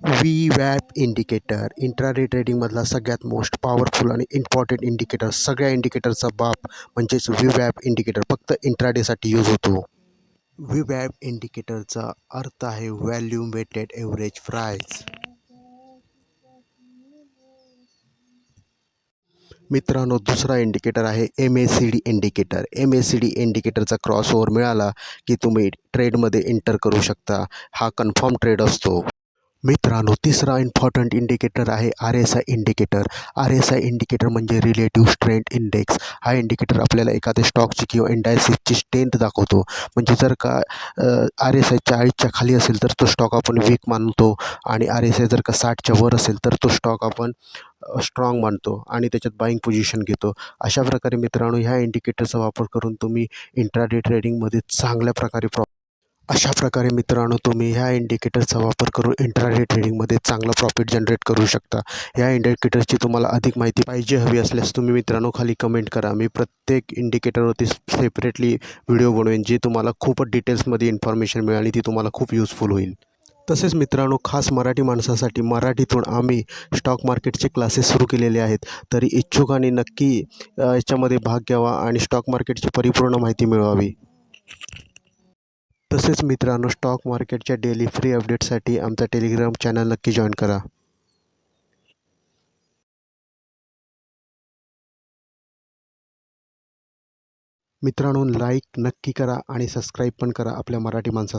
V वॅप indicator intraday ट्रेडिंगमधला सगळ्यात most powerful आणि important indicator. सगळ्या इंडिकेटरचा बाप म्हणजेच व्ही वॅप इंडिकेटर फक्त इंट्राडेसाठी यूज होतो. व्ही वॅप इंडिकेटरचा अर्थ आहे व्हॅल्यूम वेटेड एव्हरेज प्राईस. मित्रांनो, दुसरा इंडिकेटर आहे MACD इंडिकेटर. MACD इंडिकेटरचा क्रॉस ओव्हर मिळाला की तुम्ही ट्रेडमध्ये एंटर करू शकता. हा कन्फर्म ट्रेड असतो. मित्रांनो, तिसरा इम्पॉर्टंट इंडिकेटर आहे RSI इंडिकेटर. RSI इंडिकेटर म्हणजे रिलेटिव्ह स्ट्रेंथ इंडेक्स. हा इंडिकेटर आपल्याला एखाद्या स्टॉकची किंवा इंडायसिसची स्ट्रेंथ दाखवतो. म्हणजे जर का RSI 40च्या खाली असेल तर तो स्टॉक आपण वीक मानतो आणि RSI जर का 60च्या वर असेल तर तो स्टॉक आपण स्ट्रॉंग मानतो आणि त्याच्यात बाईंग पोझिशन घेतो. अशा प्रकारे मित्रांनो, ह्या इंडिकेटरचा वापर करून तुम्ही इंट्राडे ट्रेडिंगमध्ये चांगल्या प्रकारे अशा प्रकारे मित्रांनो, तुम्ही ह्या इंडिकेटरचा वापर करून इंट्राडे ट्रेडिंगमध्ये चांगला प्रॉफिट जनरेट करू शकता. ह्या इंडिकेटरची तुम्हाला अधिक माहिती पाहिजे हवी असल्यास तुम्ही मित्रांनो खाली कमेंट करा. मी प्रत्येक इंडिकेटरवरती सेपरेटली व्हिडिओ बनवेन, जी तुम्हाला खूपच डिटेल्समध्ये इन्फॉर्मेशन मिळेल आणि ती तुम्हाला खूप युजफुल होईल. तसेच मित्रांनो, खास मराठी माणसासाठी मराठीतून आम्ही स्टॉक मार्केटचे क्लासेस सुरू केलेले आहेत. तरी इच्छुकांनी नक्की याच्यामध्ये भाग घ्यावा आणि स्टॉक मार्केटची परिपूर्ण माहिती मिळवावी. तसेच मित्रांनो, स्टॉक मार्केटच्या डेली फ्री अपडेटसाठी आमचा टेलिग्राम चॅनल नक्की जॉईन करा. मित्रांनो, लाईक नक्की करा आणि सबस्क्राईब पण करा आपल्या मराठी माणसासाठी.